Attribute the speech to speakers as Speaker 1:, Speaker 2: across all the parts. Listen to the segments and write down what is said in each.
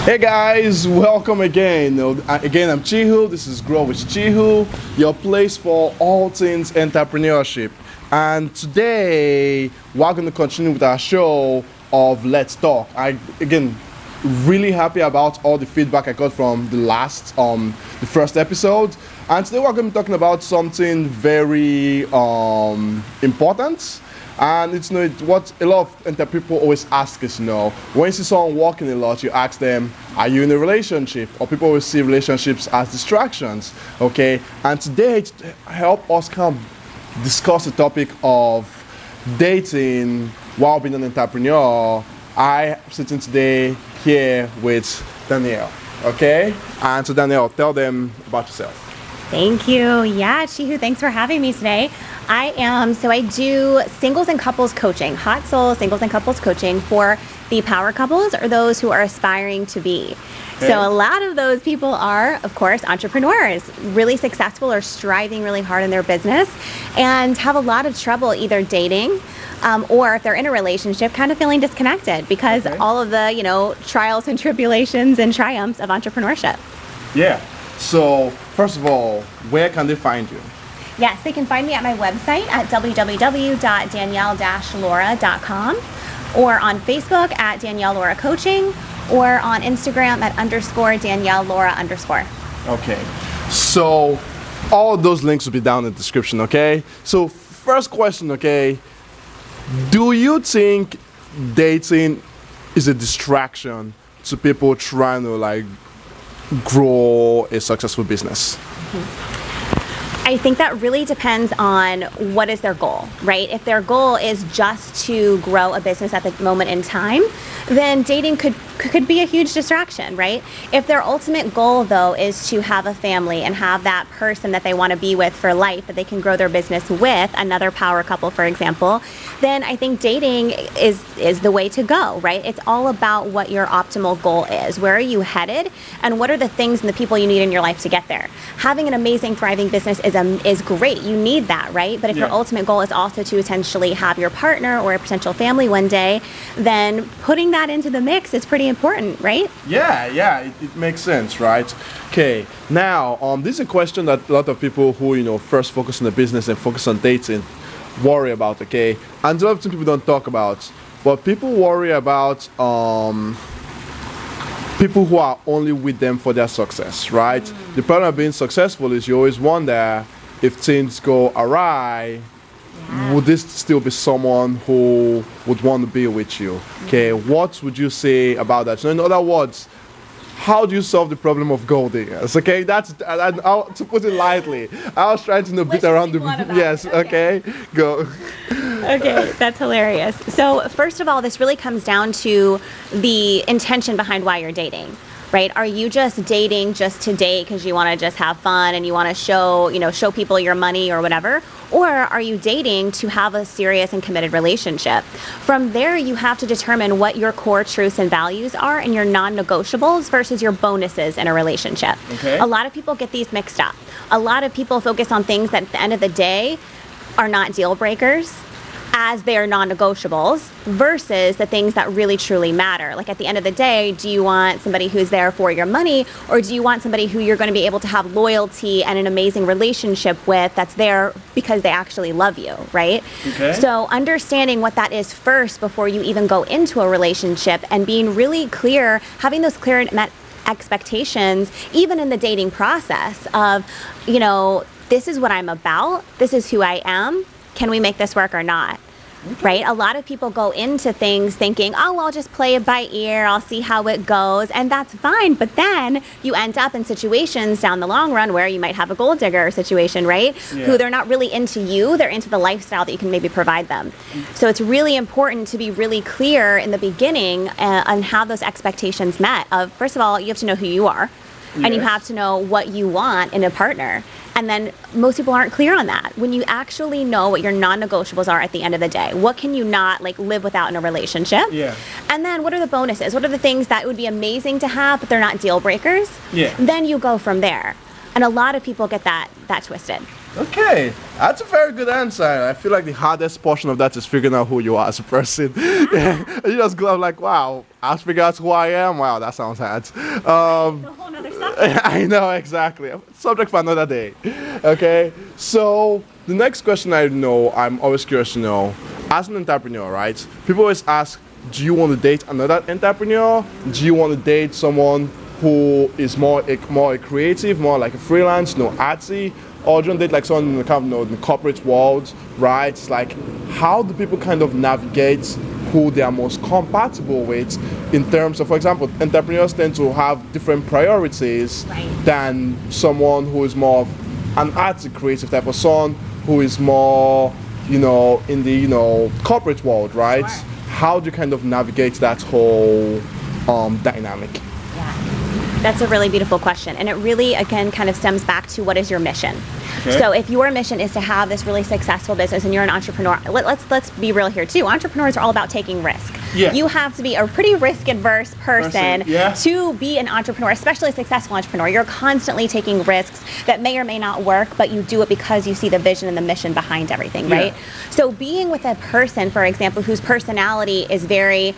Speaker 1: Hey guys, welcome again. Again, I'm Chihu. This is Grow with Chihu, your place for all things entrepreneurship. And today, we're going to continue with our show of Let's Talk. Again, really happy about all the feedback I got from the first episode. And today we're going to be talking about something very important. And it's what a lot of people always ask is, when you see someone walking a lot, you ask them, are you in a relationship? Or people always see relationships as distractions, okay? And today, to help us kind of discuss the topic of dating while being an entrepreneur, I am sitting today here with Danielle, okay? And so Danielle, tell them about yourself.
Speaker 2: Thank you. Yeah, Chihu, thanks for having me today. I do singles and couples coaching, hot soul singles and couples coaching for the power couples or those who are aspiring to be. Okay. So a lot of those people are, of course, entrepreneurs, really successful or striving really hard in their business and have a lot of trouble either dating or if they're in a relationship, kind of feeling disconnected because all of the, trials and tribulations and triumphs of entrepreneurship.
Speaker 1: Yeah. So first of all, where can they find you?
Speaker 2: Yes, they can find me at my website at www.danielle-laura.com or on Facebook at Danielle Laura Coaching or on Instagram at _Danielle Laura _.
Speaker 1: Okay, so all those links will be down in the description, okay? So first question, okay, do you think dating is a distraction to people trying to grow a successful business?
Speaker 2: Mm-hmm. I think that really depends on what is their goal, right? If their goal is just to grow a business at the moment in time, then dating could be a huge distraction, right? If their ultimate goal, though, is to have a family and have that person that they want to be with for life, that they can grow their business with, another power couple, for example, then I think dating is the way to go, right? It's all about what your optimal goal is. Where are you headed? And what are the things and the people you need in your life to get there? Having an amazing, thriving business is great. You need that, right? But if your ultimate goal is also to essentially have your partner or a potential family one day, then putting that into the mix is pretty important, right?
Speaker 1: Yeah, it makes sense, right? Okay, now this is a question that a lot of people who first focus on the business and focus on dating worry about, okay? And a lot of people don't talk about, but people worry about people who are only with them for their success, right? The problem of being successful is you always wonder if things go awry, would this still be someone who would want to be with you? Okay, what would you say about that? So in other words, how do you solve the problem of gold diggers? Okay, to put it lightly. I was trying to beat around the yes. Okay, go.
Speaker 2: Okay, that's hilarious. So first of all, this really comes down to the intention behind why you're dating. Right? Are you just dating just to date because you want to just have fun and you want to show people your money or whatever? Or are you dating to have a serious and committed relationship? From there, you have to determine what your core truths and values are and your non-negotiables versus your bonuses in a relationship. Okay. A lot of people get these mixed up. A lot of people focus on things that at the end of the day are not deal breakers, as they are non-negotiables versus the things that really truly matter. Like at the end of the day, do you want somebody who's there for your money, or do you want somebody who you're going to be able to have loyalty and an amazing relationship with that's there because they actually love you, right? Okay. So understanding what that is first before you even go into a relationship and being really clear, having those clear expectations, even in the dating process of, this is what I'm about, this is who I am, can we make this work or not? Okay. Right? A lot of people go into things thinking, oh, I'll just play it by ear, I'll see how it goes, and that's fine. But then you end up in situations down the long run where you might have a gold digger situation, right? Yeah. Who they're not really into you, they're into the lifestyle that you can maybe provide them. So it's really important to be really clear in the beginning and have those expectations met. First of all, you have to know who you are. Yes. And you have to know what you want in a partner. And then most people aren't clear on that. When you actually know what your non-negotiables are at the end of the day, what can you not live without in a relationship? Yeah. And then what are the bonuses? What are the things that would be amazing to have, but they're not deal breakers? Yeah. Then you go from there. And a lot of people get that twisted.
Speaker 1: Okay, that's a very good answer. I feel like the hardest portion of that is figuring out who you are as a person. Yeah. You just go like, wow, I'll figure out who I am. Wow, that sounds hard.
Speaker 2: It's a whole nother subject.
Speaker 1: I know, exactly. Subject for another day. Okay, so the next question I'm always curious to know, as an entrepreneur, right? People always ask, do you want to date another entrepreneur? Do you want to date someone who is more a creative, more like a freelance, artsy? Or do you want to date like someone in the kind of, the corporate world, right? It's like, how do people kind of navigate who they are most compatible with in terms of, for example, entrepreneurs tend to have different priorities than someone who is more of an artsy, creative type of son, who is more, in the, corporate world, right?
Speaker 2: Sure.
Speaker 1: How do you kind of navigate that whole dynamic?
Speaker 2: Yeah, that's a really beautiful question. And it really, again, kind of stems back to what is your mission?
Speaker 1: Okay.
Speaker 2: So if your mission is to have this really successful business and you're an entrepreneur, let's be real here too. Entrepreneurs are all about taking risk.
Speaker 1: Yeah.
Speaker 2: You have to be a pretty risk-adverse person
Speaker 1: yeah.
Speaker 2: to be an entrepreneur, especially a successful entrepreneur. You're constantly taking risks that may or may not work, but you do it because you see the vision and the mission behind everything, right? So being with a person, for example, whose personality is very,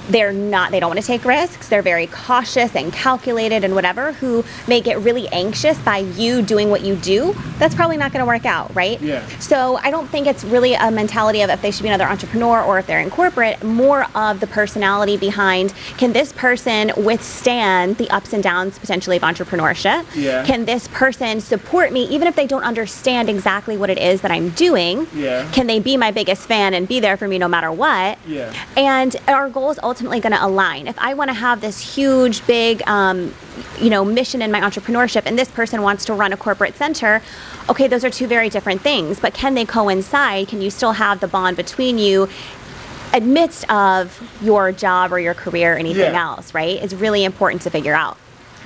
Speaker 2: they don't want to take risks, they're very cautious and calculated and whatever, who may get really anxious by you doing what you do, that's probably not going to work out, right?
Speaker 1: Yeah.
Speaker 2: So I don't think it's really a mentality of if they should be another entrepreneur or if they're in corporate, more of the personality behind, can this person withstand the ups and downs potentially of entrepreneurship?
Speaker 1: Yeah.
Speaker 2: Can this person support me even if they don't understand exactly what it is that I'm doing?
Speaker 1: Yeah.
Speaker 2: Can they be my biggest fan and be there for me no matter what?
Speaker 1: Yeah.
Speaker 2: And our goals ultimately going to align. If I want to have this huge, big, mission in my entrepreneurship, and this person wants to run a corporate center, okay, those are two very different things. But can they coincide? Can you still have the bond between you amidst of your job or your career or anything else? Right? It's really important to figure out.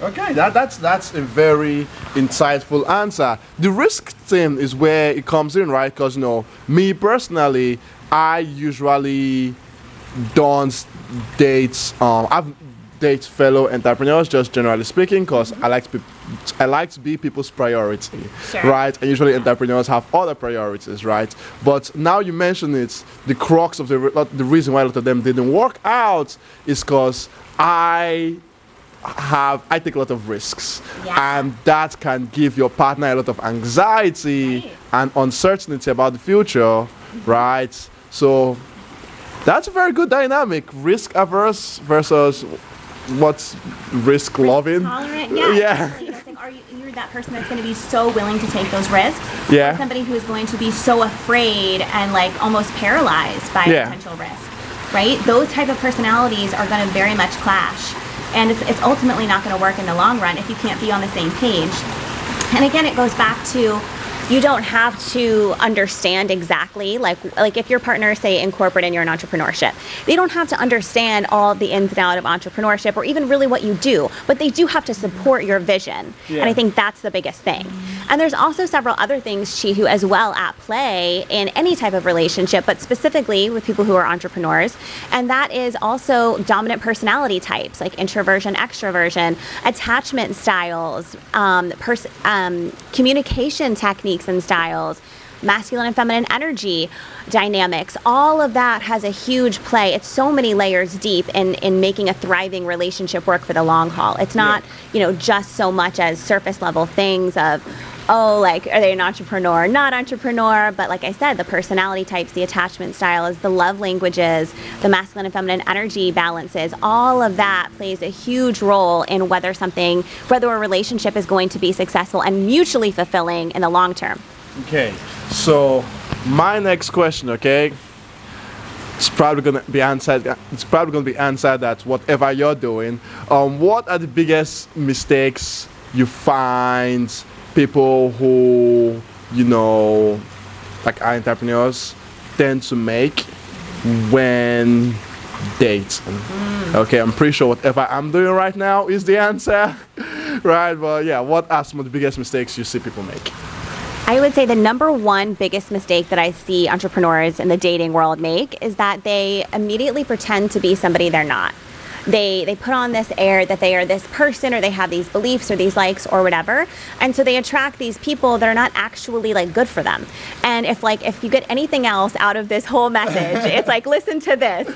Speaker 1: Okay, that's a very insightful answer. The risk thing is where it comes in, right? Because me personally, I usually don't date. I've date fellow entrepreneurs, just generally speaking, because I like to be people's priority, right? And usually entrepreneurs have other priorities, right? But now you mention it, the crux of the reason why a lot of them didn't work out is because I take a lot of risks, and that can give your partner a lot of anxiety and uncertainty about the future, right? So that's a very good dynamic. Risk averse versus what's risk loving.
Speaker 2: Tolerant,
Speaker 1: yeah.
Speaker 2: You're that person that's going to be so willing to take those risks.
Speaker 1: Yeah.
Speaker 2: Or somebody who is going to be so afraid and like almost paralyzed by potential risk, right? Those type of personalities are going to very much clash, and it's ultimately not going to work in the long run if you can't be on the same page. And again, it goes back to, you don't have to understand exactly, like if your partner, say, in corporate and you're in entrepreneurship, they don't have to understand all the ins and outs of entrepreneurship or even really what you do, but they do have to support your vision. And I think that's the biggest thing. And there's also several other things, Chihu, as well at play in any type of relationship, but specifically with people who are entrepreneurs. And that is also dominant personality types, like introversion, extroversion, attachment styles, communication techniques and styles, masculine and feminine energy dynamics. All of that has a huge play. It's so many layers deep in making a thriving relationship work for the long haul. It's not, just so much as surface level things of, are they an entrepreneur, not entrepreneur? But like I said, the personality types, the attachment styles, the love languages, the masculine and feminine energy balances, all of that plays a huge role in whether a relationship is going to be successful and mutually fulfilling in the long term.
Speaker 1: Okay, so my next question, it's probably going to be answered. That whatever you're doing, what are the biggest mistakes you find people who, like our entrepreneurs, tend to make when dating? Okay, I'm pretty sure whatever I'm doing right now is the answer, right? But yeah, what are some of the biggest mistakes you see people make?
Speaker 2: I would say the number one biggest mistake that I see entrepreneurs in the dating world make is that they immediately pretend to be somebody they're not. they put on this air that they are this person, or they have these beliefs or these likes or whatever, and so they attract these people that are not actually like good for them. And if you get anything else out of this whole message, it's like, listen to this: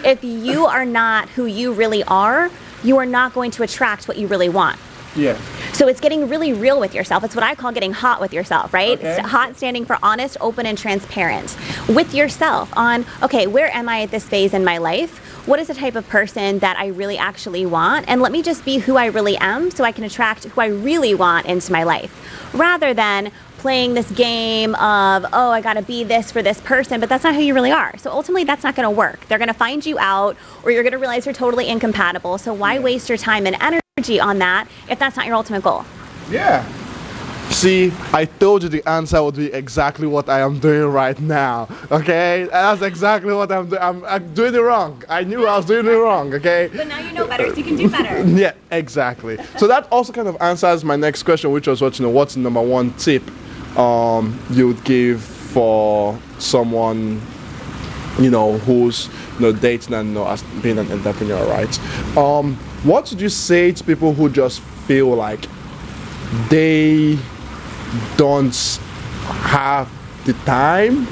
Speaker 2: if you are not who you really are, you are not going to attract what you really want.
Speaker 1: Yeah.
Speaker 2: So it's getting really real with yourself. It's what I call getting hot with yourself, right?
Speaker 1: Okay.
Speaker 2: Hot standing for honest, open, and transparent with yourself on, okay, where am I at this phase in my life? What is the type of person that I really actually want? And let me just be who I really am so I can attract who I really want into my life. Rather than playing this game of, oh, I gotta be this for this person, but that's not who you really are. So ultimately that's not gonna work. They're gonna find you out, or you're gonna realize you're totally incompatible. So why waste your time and energy on that if that's not your ultimate goal?
Speaker 1: Yeah. See, I told you the answer would be exactly what I am doing right now. Okay? That's exactly what I'm doing. I'm doing it wrong. I knew I was doing it wrong, okay?
Speaker 2: But now you know better, so you can do better.
Speaker 1: Yeah, exactly. So that also kind of answers my next question, which was what's the number one tip you would give for someone, who's dating and as being an entrepreneur, right? What would you say to people who just feel like they don't have the time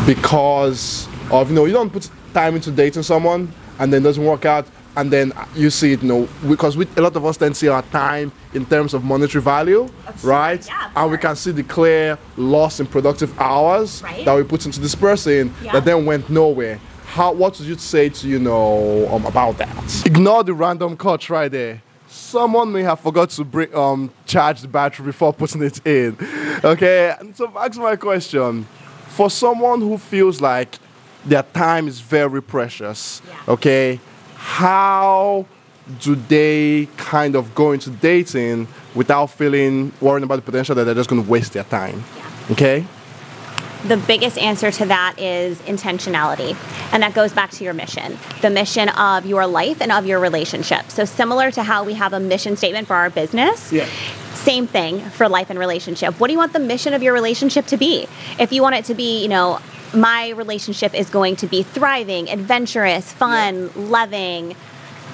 Speaker 1: because of you don't put time into dating someone and then it doesn't work out, and then you see it because a lot of us then see our time in terms of monetary value, right?
Speaker 2: Yeah,
Speaker 1: and we can see the clear loss in productive hours that we put into this person that then went nowhere. What would you say to about that? Ignore the random cuts right there. Someone may have forgot to charge the battery before putting it in. Okay, and so back to my question. For someone who feels like their time is very precious, okay, how do they kind of go into dating without worrying about the potential that they're just going to waste their time? Okay?
Speaker 2: The biggest answer to that is intentionality. And that goes back to your mission, the mission of your life and of your relationship. So similar to how we have a mission statement for our business, same thing for life and relationship. What do you want the mission of your relationship to be? If you want it to be, my relationship is going to be thriving, adventurous, fun, loving,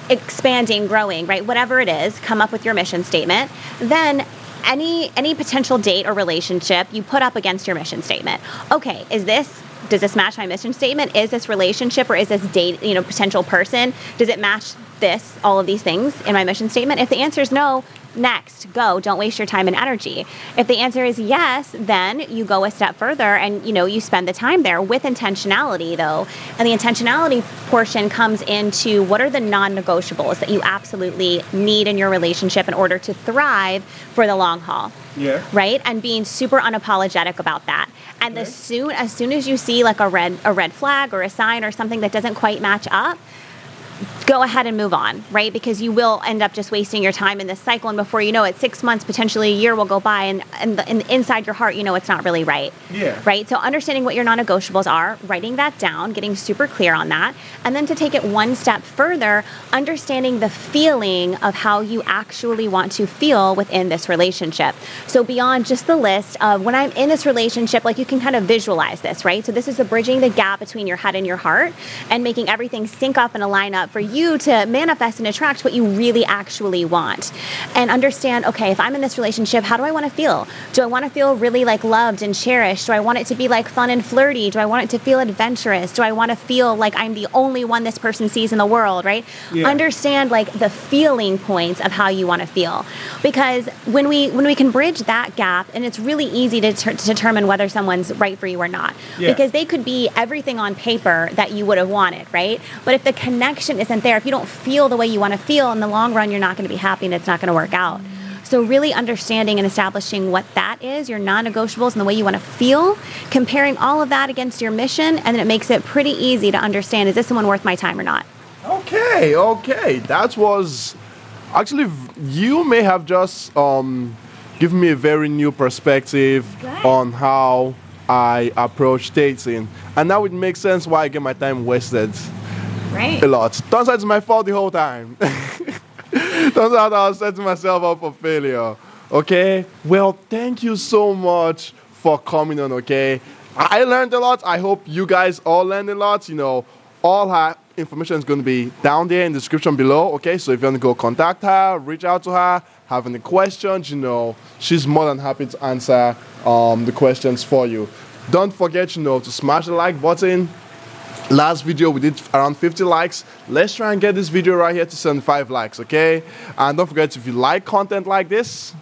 Speaker 2: expanding, growing, right? Whatever it is, come up with your mission statement. Then any potential date or relationship you put up against your mission statement. Okay, does this match my mission statement? Is this relationship or is this date, potential person, does it match all of these things in my mission statement? If the answer is no, next, go. Don't waste your time and energy. If the answer is yes, then you go a step further and, you spend the time there with intentionality, though. And the intentionality portion comes into what are the non-negotiables that you absolutely need in your relationship in order to thrive for the long haul.
Speaker 1: Yeah.
Speaker 2: Right? And being super unapologetic about that. And as soon as you see like a red flag or a sign or something that doesn't quite match up, go ahead and move on, right? Because you will end up just wasting your time in this cycle, and before you know it, 6 months, potentially a year will go by, and inside your heart, it's not really right.
Speaker 1: Yeah.
Speaker 2: Right? So understanding what your non-negotiables are, writing that down, getting super clear on that, and then to take it one step further, understanding the feeling of how you actually want to feel within this relationship. So beyond just the list of when I'm in this relationship, like you can kind of visualize this, right? So this is bridging the gap between your head and your heart and making everything sync up and align up for you to manifest and attract what you really actually want. And understand, okay, if I'm in this relationship, how do I want to feel? Do I want to feel really like loved and cherished? Do I want it to be like fun and flirty? Do I want it to feel adventurous? Do I want to feel like I'm the only one this person sees in the world, right? Yeah. Understand like the feeling points of how you want to feel. Because when we can bridge that gap, and it's really easy to determine whether someone's right for you or not. Yeah. Because they could be everything on paper that you would have wanted, right? But if the connection isn't there, if you don't feel the way you want to feel, in the long run, you're not going to be happy and it's not going to work out. So really understanding and establishing what that is, your non-negotiables and the way you want to feel, comparing all of that against your mission, and then it makes it pretty easy to understand, is this someone worth my time or not?
Speaker 1: Okay. That was... Actually, you may have just given me a very new perspective on how I approach dating. And now it makes sense why I get my time wasted.
Speaker 2: Right.
Speaker 1: A lot. Turns out it's my fault the whole time. Turns out I was setting myself up for failure. Okay? Well, thank you so much for coming on, okay? I learned a lot. I hope you guys all learned a lot. information is going to be down there in the description below, okay? So if you want to go contact her, reach out to her, have any questions, you know, she's more than happy to answer the questions for you. Don't forget, you know, to smash the like button. Last video we did around 50 likes. Let's try and get this video right here to 75 likes, okay? And don't forget, if you like content like this,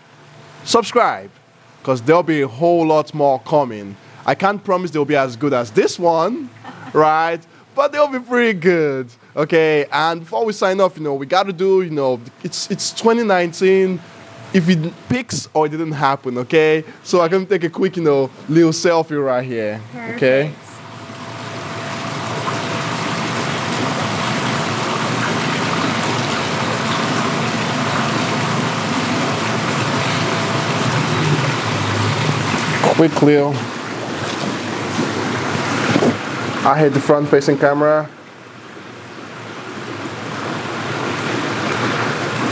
Speaker 1: subscribe, because there'll be a whole lot more coming. I can't promise they'll be as good as this one, right? But they'll be pretty good, okay? And before we sign off, you know, we got to do, you know, it's 2019. If it picks or it didn't happen, okay? So I can take a quick, you know, little selfie right here, okay?
Speaker 2: Perfect.
Speaker 1: Quick Leo. I hit the front facing camera.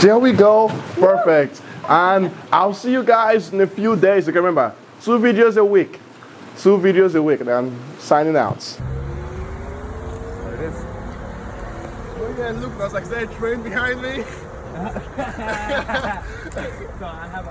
Speaker 1: There we go. Perfect. And I'll see you guys in a few days. Okay, remember, 2 videos a week. 2 videos a week. And I'm signing out. There it is. Oh yeah, look, there's like that train behind me.
Speaker 3: So I have a